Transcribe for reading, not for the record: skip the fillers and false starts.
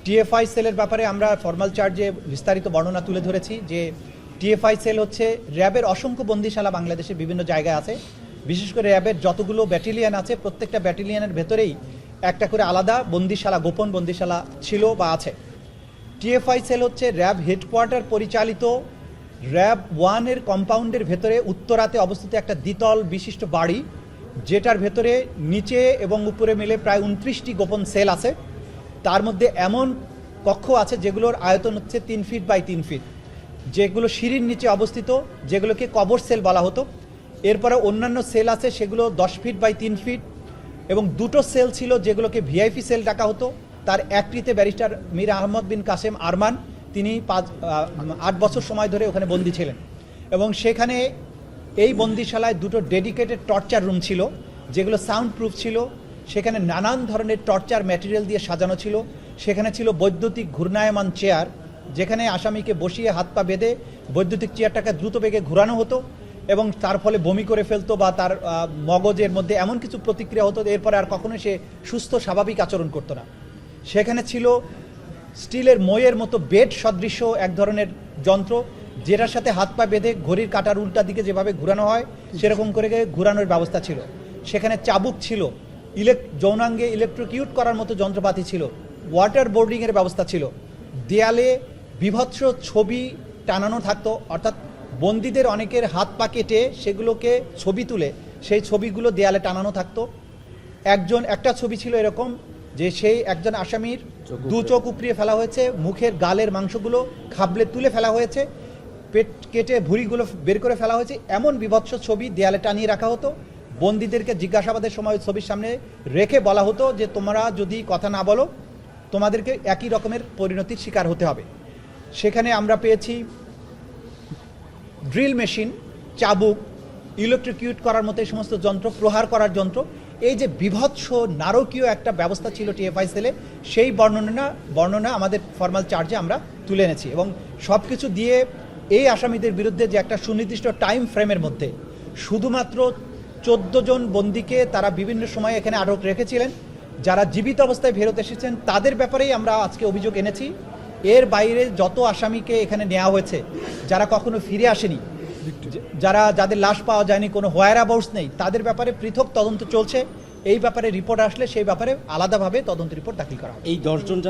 TFI সেলের ব্যাপারে আমরা ফর্মাল চার্জে বিস্তারিত বর্ণনা তুলে ধরেছি যে টিএফআই সেল হচ্ছে র্যাবের অসংখ্য বন্দিশালা বাংলাদেশের বিভিন্ন জায়গায় আছে। বিশেষ করে র্যাবের যতগুলো ব্যাটালিয়ন আছে প্রত্যেকটা ব্যাটালিয়নের ভেতরেই একটা করে আলাদা বন্দিশালা, গোপন বন্দিশালা ছিল বা আছে। টিএফআই সেল হচ্ছে র্যাব হেডকোয়ার্টার পরিচালিত র্যাব 1-এর কম্পাউন্ডের ভেতরে উত্তরাতে অবস্থিত একটা দ্বিতল বিশিষ্ট বাড়ি, যেটার ভেতরে নিচে এবং উপরে মিলে প্রায় 29টি গোপন সেল আছে। তার মধ্যে এমন কক্ষ আছে যেগুলোর আয়তন হচ্ছে 3 ফিট বাই 3 ফিট, যেগুলো সিঁড়ির নিচে অবস্থিত, যেগুলোকে কবর সেল বলা হতো। এরপরে অন্যান্য সেল আছে সেগুলো 10 ফিট বাই 3 ফিট, এবং দুটো সেল ছিল যেগুলোকে ভিআইপি সেল ডাকা হতো। তার একটিতে ব্যারিস্টার মীর আহমদ বিন কাসেম আরমান, তিনি 8 বছর সময় ধরে ওখানে বন্দী ছিলেন, এবং সেখানে এই বন্দিশালায় দুটো ডেডিকেটেড টর্চার রুম ছিল যেগুলো সাউন্ড প্রুফ ছিল। সেখানে নানান ধরনের টর্চার ম্যাটেরিয়াল দিয়ে সাজানো ছিল। সেখানে ছিল বৈদ্যুতিক ঘূর্ণায়মান চেয়ার, যেখানে আসামিকে বসিয়ে হাত পা বেঁধে বৈদ্যুতিক চেয়ারটাকে দ্রুত বেগে ঘোরানো হতো এবং তার ফলে বমি করে ফেলতো বা তার মগজের মধ্যে এমন কিছু প্রতিক্রিয়া হতো, এরপরে আর কখনো সে সুস্থ স্বাভাবিক আচরণ করতো না। সেখানে ছিল স্টিলের মইয়ের মতো বেড সদৃশ্য এক ধরনের যন্ত্র, যেটার সাথে হাত পা বেঁধে ঘড়ির কাঁটার উল্টা দিকে যেভাবে ঘোরানো হয় সেরকম করে ঘোরানোর ব্যবস্থা ছিল। সেখানে চাবুক ছিল, যৌনাঙ্গে ইলেকট্রোকিউট করার মতো যন্ত্রপাতি ছিল, ওয়াটার বোর্ডিংয়ের ব্যবস্থা ছিল। দেয়ালে বিভৎস ছবি টানানো থাকতো, অর্থাৎ বন্দীদের অনেকের হাত পা কেটে সেগুলোকে ছবি তুলে সেই ছবিগুলো দেয়ালে টানানো থাকতো। একটা ছবি ছিল এরকম যে সেই একজন আসামির দু চোখ উপড়িয়ে ফেলা হয়েছে, মুখের গালের মাংসগুলো খাবলে তুলে ফেলা হয়েছে, পেট কেটে ভুঁড়িগুলো বের করে ফেলা হয়েছে। এমন বিভৎস ছবি দেয়ালে টানিয়ে রাখা হতো। বন্দীদেরকে জিজ্ঞাসাবাদের সময় ছবির সামনে রেখে বলা হতো যে তোমরা যদি কথা না বলো তোমাদেরকে একই রকমের পরিণতির শিকার হতে হবে। সেখানে আমরা পেয়েছি ড্রিল মেশিন, চাবুক, ইলেকট্রিকিউট করার মতো এই সমস্ত যন্ত্র, প্রহার করার যন্ত্র। এই যে বিভৎস নারকীয় একটা ব্যবস্থা ছিল টিএফআই সেলে, সেই বর্ণনা আমাদের ফর্মাল চার্জে আমরা তুলে এনেছি। এবং সব কিছু দিয়ে এই আসামিদের বিরুদ্ধে যে একটা সুনির্দিষ্ট টাইম ফ্রেমের মধ্যে শুধুমাত্র 14 জন বন্দীকে তারা বিভিন্ন সময়ে এখানে আটক রেখেছিলেন, যারা জীবিত অবস্থায় ফেরত এসেছেন তাদের ব্যাপারেই আমরা আজকে অভিযোগ এনেছি। এর বাইরে যত আসামিকে এখানে নেওয়া হয়েছে, যারা কখনো ফিরে আসেনি, যাদের লাশ পাওয়া যায়নি, কোনো হোয়ার অ্যাবাউটস নেই, তাদের ব্যাপারে পৃথক তদন্ত চলছে। এই ব্যাপারে রিপোর্ট আসলে সেই ব্যাপারে আলাদাভাবে তদন্ত রিপোর্ট দাখিল করা হবে। এই 10 জন